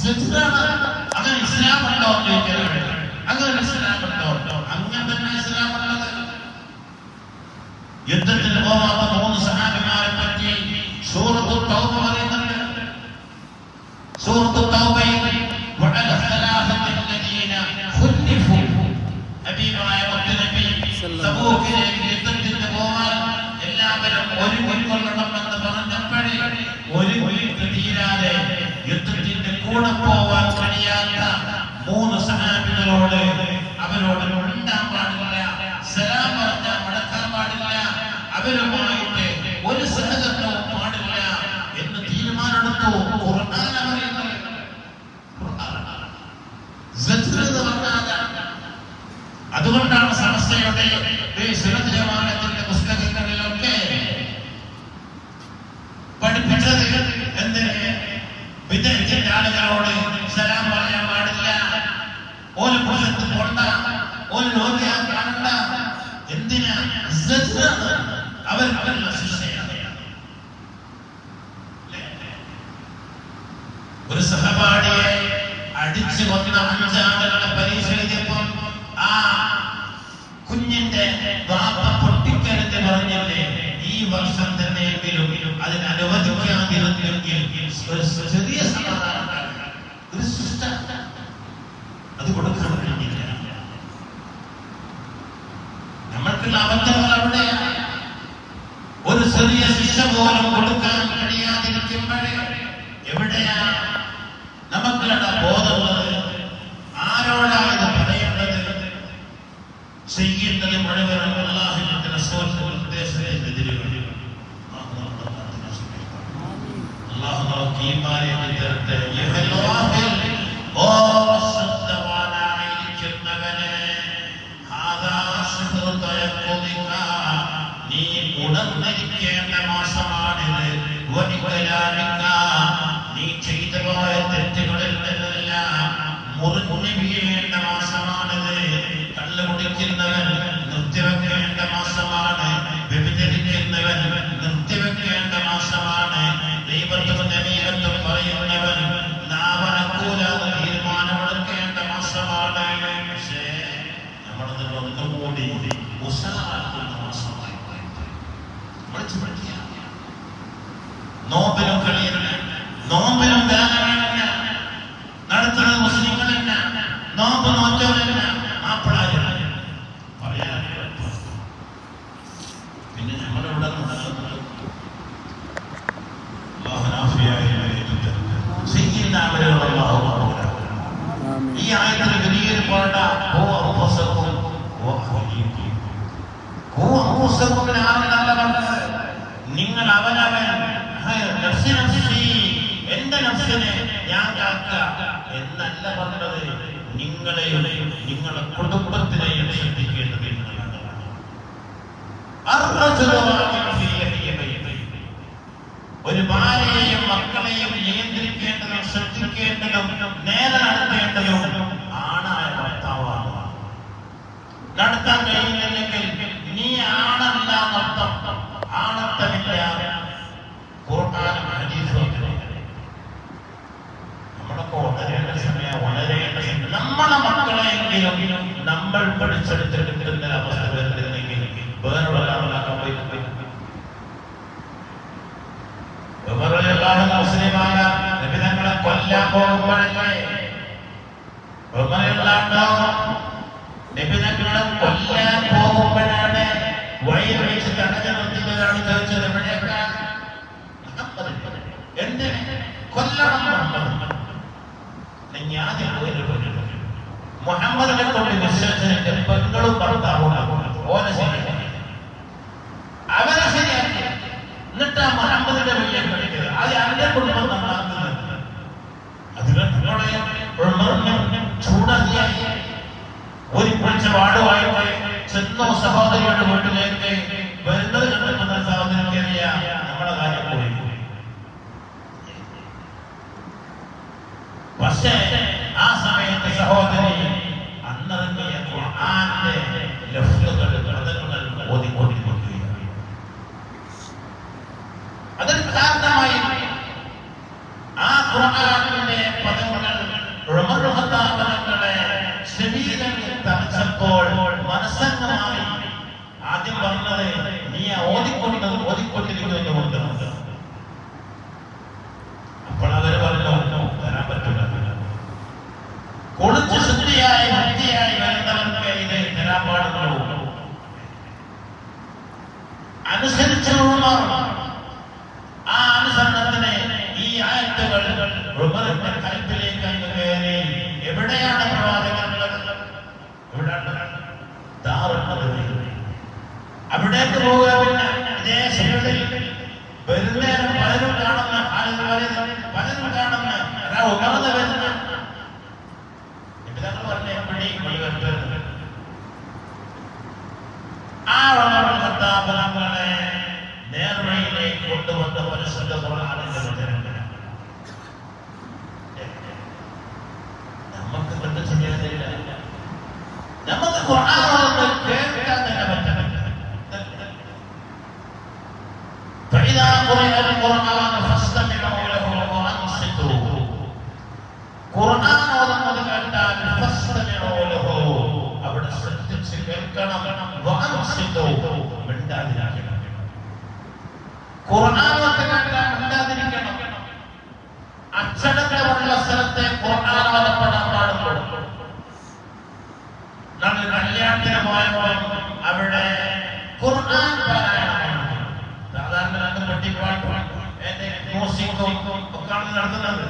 അങ്ങനെ ഇസ്ലാം ഉണ്ടോ എന്ന് ചോദിക്കുന്നത് അങ്ങനെ ഇസ്ലാം ഉണ്ടോ? അങ്ങനെ തന്നെ ഇസ്ലാം ഉള്ളത്. യുദ്ധത്തിന് പോവാത്ത 3 സഹാബിമാരെ പറ്റി സൂറത്തുൽ തൗബ പറയുന്നുണ്ട്. സൂറത്തുൽ തൗബയിൽ വഅല സലാസത്തിൽ ലദീന ഖുലിഫു ഹബീബായ മുത്തനബി തബൂക്കിലേക്ക് യുദ്ധത്തിന് പോവാൻ എല്ലാവരും ഒരുങ്ങിക്കൊള്ളണമെന്ന് പറഞ്ഞപ്പോഴേ ഒരുങ്ങി തീരാതെ യുദ്ധത്തിന്റെ കൂടെ പോവാൻ കഴിയാത്ത 3 സഹാബികളോട് അവരോട് മിണ്ടാൻ പാടില്ല, സലാം പറഞ്ഞാൽ മടക്കാൻ പാടില്ല, അവരുമായിട്ട് ഒരു സഹകരണവും പാടില്ല എന്ന് തീരുമാനമെടുത്തു. അതുകൊണ്ടാണ് സമസ്തയുടെ സുന്നത്ത് ജമാഅത്തിന്റെ പുസ്തകങ്ങളിലൊക്കെ പഠിപ്പിച്ചത് എന്തിന് വിദ്യാർത്ഥിന്റെ ആളുകളോട് സലാം പറയാൻ പാടില്ല, ഓല് പുറത്ത് പോണ്ട, ഓല് ലോകയാൻ കാണണ്ട. എന്തിനാ? അവരുടെ ശിക്ഷയാണ്. ഒരു സഹപാഠിയെ അടിച്ചു കൊന്ന 5 ആളുകളെ പരീക്ഷ എഴുതിയപ്പോൾ ആ കുഞ്ഞിന്റെ വാപ്പ പൊട്ടിക്കരുത് പറഞ്ഞില്ലേ, ഈ വർഷം തന്നെയെങ്കിലും അതിന് അനുവദിക്കാതിരുന്നെങ്കിൽ ഒരു ചെറിയ സമാധാനം, ഒരു ശിക്ഷ അത് കൊടുക്കാൻ കഴിഞ്ഞില്ല. നമ്മൾക്കുള്ള അബദ്ധങ്ങൾ അവിടെയാണ്. ഒരു ചെറിയ ശിക്ഷ പോലും കൊടുക്കാൻ കഴിയാതിരിക്കുമ്പോഴേ എവിടെയാണ് നമുക്കുള്ള ബോധമുള്ളത്? ആരോടായത് പറയേണ്ടത്? ചെയ്യുന്നത് മുഴുവൻ അല്ലാഹുവിന്റെ റസൂലിന്റെ നിർദ്ദേശത്തിനെതിരെ. അല്ലാഹു നമുക്ക് ഈമാനിനെ തരട്ടെ. ഓ ശുദ്ധവാനായിരിക്കുന്നവനെ, നീ ഉണർന്നിരിക്കേണ്ട മാസമാണിത്. നീ ചെയ്തു പോയ തെറ്റുകളിൽ നിന്നെല്ലാം മുറിഞ്ഞു വീഴേണ്ട മാസമാണിത്. കള്ളു കുടിക്കുന്നവൻ നിർത്തിവെക്കേണ്ട മാസമാണ്. വ്യഭിചരിക്കുന്നവൻ നിർത്തിവെക്കേണ്ട മാസമാണ്. ദൈവത്തും നബിയത്തും പറയുന്നവൻ നാവനക്കൂലാതെ തീരുമാനമെടുക്കേണ്ട മാസമാണ്. പക്ഷേ നമ്മളത് ഒന്നുകൂടി ഉഷാറാക്കുന്ന മാസമായി നോമ്പിലും കളിയല്ല, നോമ്പിലും വേദനയല്ല നടത്തുന്നത് മുസ്ലിങ്ങളല്ല, നോമ്പ് നോറ്റവരല്ല, മാപ്പിളാരല്ല. പറയാനല്ല. പിന്നെ നമ്മളിവിടെ ഈ ആയത്തിൽ വലിയൊരു പാട നിങ്ങൾ അവനവൻ എന്റെ നഫ്സിനെ ഞാൻ കാക്ക എന്നല്ല പറഞ്ഞത്. നിങ്ങളെയും നിങ്ങളുടെ കുടുംബത്തിനെയും ശ്രദ്ധിക്കേണ്ടത് നിങ്ങളാണ്. ഒരു ഭാര്യയെയും മക്കളെയും നിയന്ത്രിക്കേണ്ടതും ശ്രദ്ധിക്കേണ്ടതും നേരെ നടത്തേണ്ടതും ആണായ ഭർത്താവാണ്. നടത്താൻ കഴിയുന്നില്ലെങ്കിൽ നീ ആണല്ല നൃത്തം, ആണത്തമില്ല. ഖുർആനും ഹദീസും നമ്മളൊക്കെ വളരേണ്ട സമയം, വളരേണ്ട സമയം. നമ്മളെ മക്കളെയെങ്കിലും നമ്മൾ പഠിച്ചെടുത്തെടുക്കുന്ന അവസ്ഥ വരുന്നില്ലെങ്കിൽ വേറൊരാളാക്കാൻ മുസ്ലിമായ നബിതങ്ങളെ കൊല്ലാൻ പോകുമ്പോഴല്ലേ നബിതങ്ങളെ കൊല്ലാൻ പോകുമ്പോഴാണ് വഴിയിൽ വെച്ച് തടഞ്ഞു നിർത്തിയവരാണ് ചോദിച്ചത്, എവിടെയൊക്കെ എന്തിന് കൊല്ലണം? ഞാൻ മുഹമ്മദിനെ കൊണ്ട് വിശ്വസിന്റെ പെങ്ങളും ഭർത്താവും ഓനെ ശരിയാക്കി, അവരെ ശരിയാക്കി. എന്നിട്ട് ആ മുഹമ്മദിന്റെ വലിയ കളിക്കുന്നത് അത് അവന്റെ കുടുംബം നന്നാക്കുന്നത്. അതിനെ ചൂടാക്കിയായി ഒരു പിടിച്ച വാടുവായി ചെന്നോ സഹോദരിയുടെ വീട്ടിലേക്ക് വരുന്നത് കണ്ടെത്തുന്ന സഹോദരിക്കറിയ നമ്മുടെ കാര്യം പോയി. പക്ഷേ ആ സമയത്ത് സഹോദരി അന്നിറങ്ങിയ ഖുർആന്റെ ലഫ്ളുകൾ പദങ്ങൾ ഓതിക്കൊണ്ടിരിക്കുകയാണ്. അതിന് കാരണമായി ആ ഖുർആനിന്റെ പദങ്ങൾ ഉമർ ഖത്താബ് തങ്ങളെ ശരീരം തറച്ചപ്പോൾ മനസ്സംഗമായി ആദ്യം പറഞ്ഞത് നീ ഓതിക്കൊണ്ടിരിക്കുന്നുണ്ട്. അപ്പോൾ അവര് പറഞ്ഞു തരാൻ പറ്റില്ല, കുളിച്ച് ശുദ്ധിയായി വൃത്തിയായി വരുന്നവർക്ക് ഇത് തരാൻ പാടുള്ളൂ. അനുസരിച്ച് ആ അനുസരണത്തിന് ഈ ആയത്തുകൾ ഉമറിന്റെ കൽപ്പിലേക്ക് കയറി. എവിടെയാണ് പ്രവാചകനുള്ളത്? അവിടേക്ക് പോവുക. പിന്നെ ഇതേ ശരീരത്തിൽ വരുന്നേരം പലരും കാണുന്ന ഉമർന്ന് വരുന്ന ആ ഉമർ ഖത്താബ് തങ്ങളെ നേർവഴിയിലേക്ക് കൊണ്ടുവന്ന പരിശുദ്ധ ഖുർആനിന്റെ വചനങ്ങൾ നമുക്ക് കണ്ടു ചെയ്യാനില്ല. നമുക്ക് ഖുർആൻ കേൾക്കാൻ തന്നെ പറ്റണം. فإذا قرئ القرآن فاستمعوا له وأنصتوا. ഖുർആൻ ഓതുന്നത് കേട്ടാൽ فاستمعوا له, അവിടെ ശ്രദ്ധിച്ച് കേൾക്കണം. وأنصتوا, മിണ്ടാതിരിക്കണം. ഖുർആൻ കേട്ടാൽ മിണ്ടാതിരിക്കണം. അച്ചടക്കമുള്ള സ്ഥലത്തെ ഖുർആൻ ഓതപ്പെടാൻ പാടുള്ളൂ. നമ്മൾ കല്യാണത്തിന് പോയപ്പോൾ അവിടെ ഖുർആൻ പാരായണമാണ്. സാധാരണ രണ്ട് പൊട്ടിപ്പാട്ടും മ്യൂസിക്കും ഒക്കെയാണ് നടത്തുന്നത്.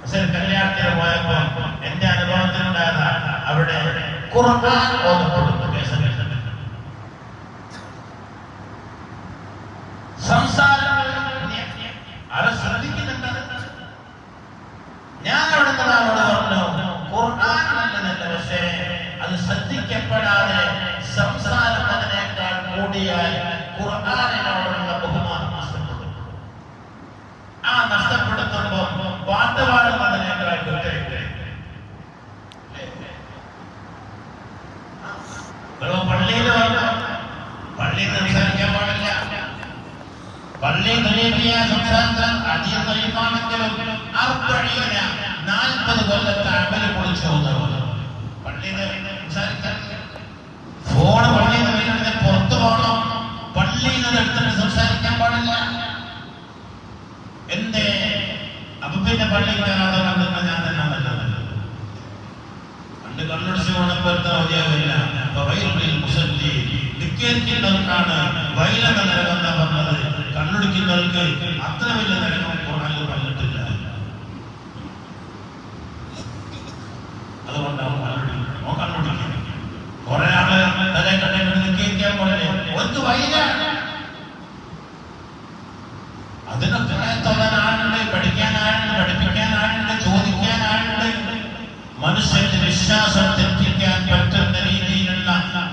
പക്ഷെ കല്യാണത്തിന് പോയപ്പോൾ എന്റെ അനുഭവത്തിലുണ്ടായതാ അവിടെ ഖുർആൻ ഓതപ്പെടുന്നു. സംസാരം അത് ശ്രദ്ധിക്കുന്നുണ്ട്. ഞാൻ അവിടെ നിന്നോട് പറഞ്ഞു ഖുർആൻ നല്ലതല്ല, പക്ഷേ അത് ശ്രദ്ധിക്കപ്പെടാതെ സംസാരം അതിനേക്കാൾ കൂടിയാൽ ഖുർആനിനോടുള്ള ബഹുമാനം നഷ്ടപ്പെടും. ആ നഷ്ടപ്പെടുത്തുമ്പോൾ പാട്ട് പാടുന്നതിനേക്കാൾ പള്ളിയിൽ സംസാരിക്കാൻ പാടില്ല. പള്ളി സംസാരിച്ചാൽ അധികം കഴിയുമാണെങ്കിലും 40 കൊല്ലത്തെ അമല് പൊളിച്ചു പോകുന്നത് പള്ളിയിൽ സംസാരിക്കാൻ. ഫോണ് പള്ളിയിൽ നിന്ന് പുറത്തു പോകണം, പള്ളിയിൽ നിന്ന് എടുത്തിട്ട് സംസാരിക്കാൻ പാടില്ല. എന്റെ അപ്പൊ പിന്നെ പള്ളിയിൽ കയറാതെ കണ്ടെന്ന് ഞാൻ തന്നെ നല്ലത്. പണ്ട് കണ്ണുടിച്ച് പോണപ്പോഴത്തെ മതിയാവില്ല. നിൽക്കുന്നവർക്കാണ് വൈലെന്ന നരകെന്ന പറഞ്ഞത്. കണ്ണുടിക്കുന്നവർക്ക് അത്ര വലിയ നരകം ഖുർആനിൽ പറഞ്ഞിട്ടില്ല. അതുകൊണ്ടാണ് കണ്ണുടിക്കുന്നത്. കുറെ ആള് തലേ കണ്ടിട്ട് നിൽക്കാൻ പോലെ ഒന്ന് വൈലാണ്. അതിനൊക്കെ തോന്നാൻ ആളുണ്ട്, പഠിക്കാൻ ആളുണ്ട്, പഠിപ്പിക്കാൻ ആളുണ്ട്, ചോദിക്കാൻ ആളുണ്ട്. മനുഷ്യന്റെ വിശ്വാസം തെറ്റിക്കാൻ പറ്റുന്ന രീതിയിലുള്ള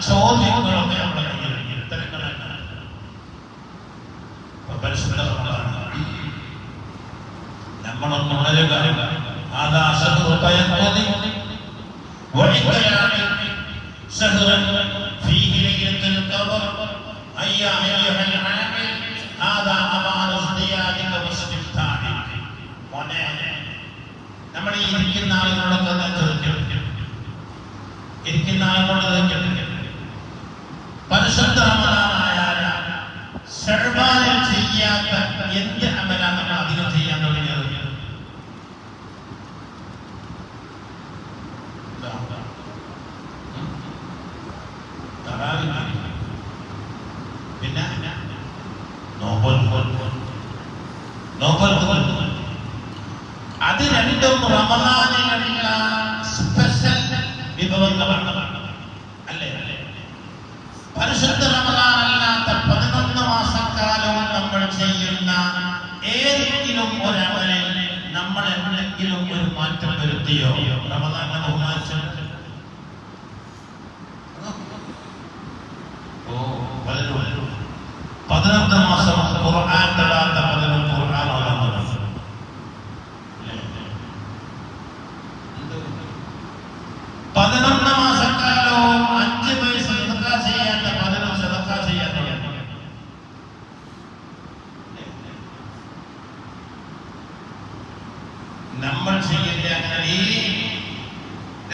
ചോദ്യങ്ങളൊക്കെ നമ്മുടെ കയ്യിൽ ഇത്തരങ്ങളാണ്. നമ്മളൊന്ന് ഉണരുക. നമ്മൾ ഈ ഇരിക്കുന്ന ആളുകളോടൊക്കെ ചോദിക്കും, ഇരിക്കുന്ന ആളുകളോട് പരിശുദ്ധ റമദാനായാൽ ശഅബാനിൽ ചെയ്യാത്ത എന്ത് അമലാണ് നമ്മൾ അധികം ചെയ്യാൻ തുടങ്ങിയത്? പിന്നെ അത് രണ്ടും റമദാനിലുള്ള സ്പെഷ്യൽ വിഭവങ്ങളാണ്. അല്ലേ? പരിശുദ്ധ റമദാൻ അല്ലാത്ത 11 മാസക്കാലവും നമ്മൾ ചെയ്യുന്ന ഏതെങ്കിലും ഒരമലിൽ നമ്മൾ എന്തെങ്കിലും ഒരു മാറ്റം വരുത്തിയോ? റമദാനെ ബഹുമാനിച്ചു 11 മാസം ഖുർആൻ തൊടാത്ത 11 ഖുർആൻ ഓതാൻ പറഞ്ഞു. 11 മാസക്കാലവും 5 പൈസ സദഖ ചെയ്യാത്ത 11 സദഖ ചെയ്യാത്ത. നമ്മൾ ചെയ്യേണ്ട അങ്ങനെ